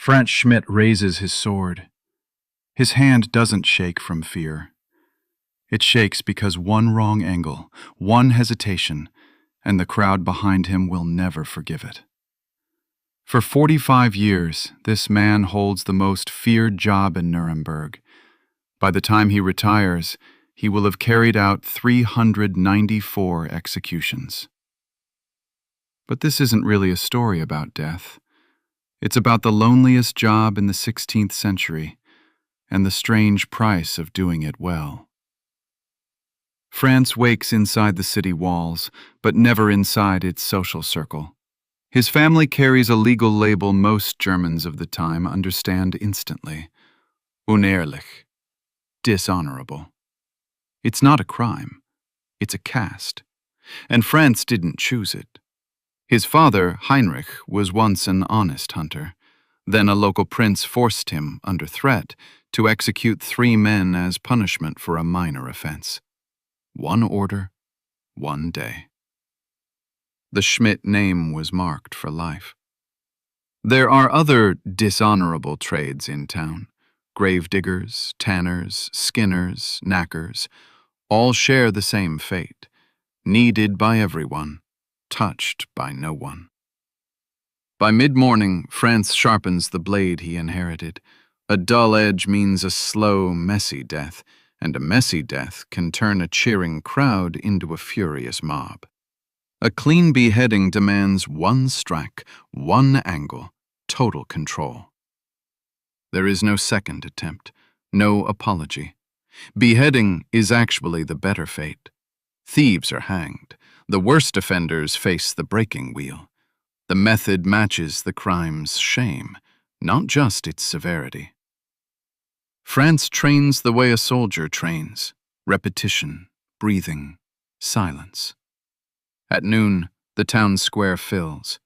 Frantz Schmidt raises his sword. His hand doesn't shake from fear. It shakes because one wrong angle, one hesitation, and the crowd behind him will never forgive it. For 45 years, this man holds the most feared job in Nuremberg. By the time he retires, he will have carried out 394 executions. But this isn't really a story about death. It's about the loneliest job in the 16th century and the strange price of doing it well. Frantz wakes inside the city walls, but never inside its social circle. His family carries a legal label most Germans of the time understand instantly: unehrlich, dishonorable. It's not a crime. It's a caste. And Frantz didn't choose it. His father, Heinrich, was once an honest hunter. Then a local prince forced him, under threat, to execute 3 men as punishment for a minor offense. 1 order, 1 day. The Schmidt name was marked for life. There are other dishonorable trades in town. Gravediggers, tanners, skinners, knackers, all share the same fate. Needed by everyone, touched by no one. By mid-morning, Frantz sharpens the blade he inherited. A dull edge means a slow, messy death, and a messy death can turn a cheering crowd into a furious mob. A clean beheading demands 1 strike, 1 angle, total control. There is no second attempt, no apology. Beheading is actually the better fate. Thieves are hanged. The worst offenders face the breaking wheel. The method matches the crime's shame, not just its severity. Frantz trains the way a soldier trains: repetition, breathing, silence. At noon, the town square fills.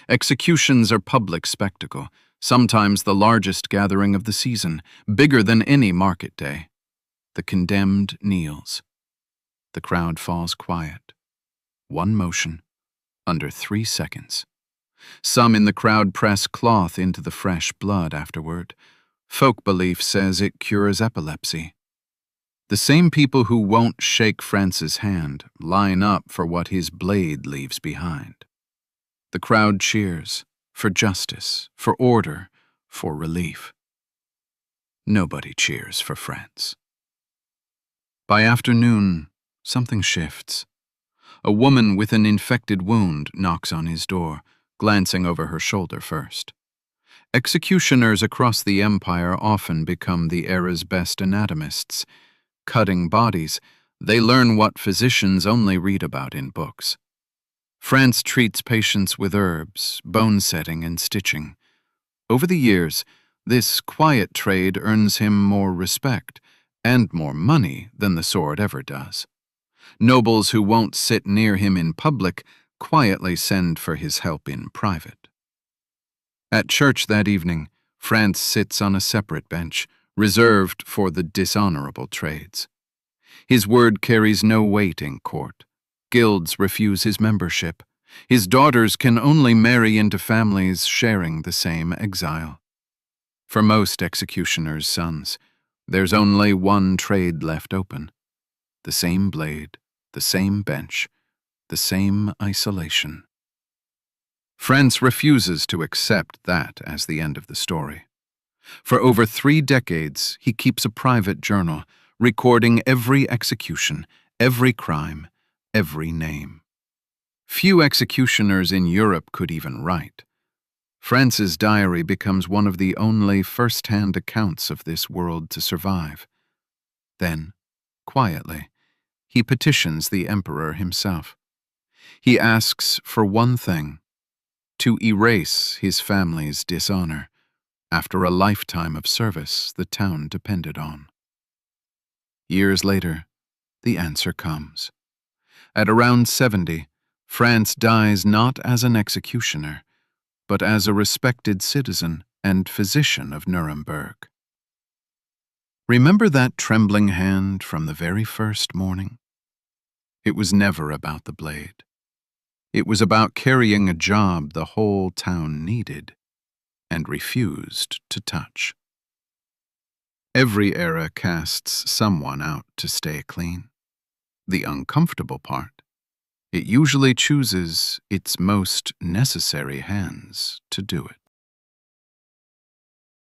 Executions are public spectacle, sometimes the largest gathering of the season, bigger than any market day. The condemned kneels. The crowd falls quiet. 1 motion, under 3 seconds. Some in the crowd press cloth into the fresh blood afterward. Folk belief says it cures epilepsy. The same people who won't shake Frantz's hand line up for what his blade leaves behind. The crowd cheers for justice, for order, for relief. Nobody cheers for Frantz. By afternoon, something shifts. A woman with an infected wound knocks on his door, glancing over her shoulder first. Executioners across the empire often become the era's best anatomists. Cutting bodies, they learn what physicians only read about in books. Frantz treats patients with herbs, bone setting, and stitching. Over the years, this quiet trade earns him more respect and more money than the sword ever does. Nobles who won't sit near him in public quietly send for his help in private. At church that evening, Frantz sits on a separate bench, reserved for the dishonorable trades. His word carries no weight in court. Guilds refuse his membership. His daughters can only marry into families sharing the same exile. For most executioners' sons, there's only one trade left open. The same blade, the same bench, the same isolation. Frantz refuses to accept that as the end of the story. For over 3 decades, he keeps a private journal, recording every execution, every crime, every name. Few executioners in Europe could even write. Frantz's diary becomes one of the only first-hand accounts of this world to survive. Then, quietly, he petitions the emperor himself. He asks for one thing: to erase his family's dishonor after a lifetime of service the town depended on. Years later, the answer comes. At around 70, Frantz dies not as an executioner, but as a respected citizen and physician of Nuremberg. Remember that trembling hand from the very first morning? It was never about the blade. It was about carrying a job the whole town needed. and refused to touch. Every era casts someone out to stay clean. The uncomfortable part, it usually chooses its most necessary hands to do it.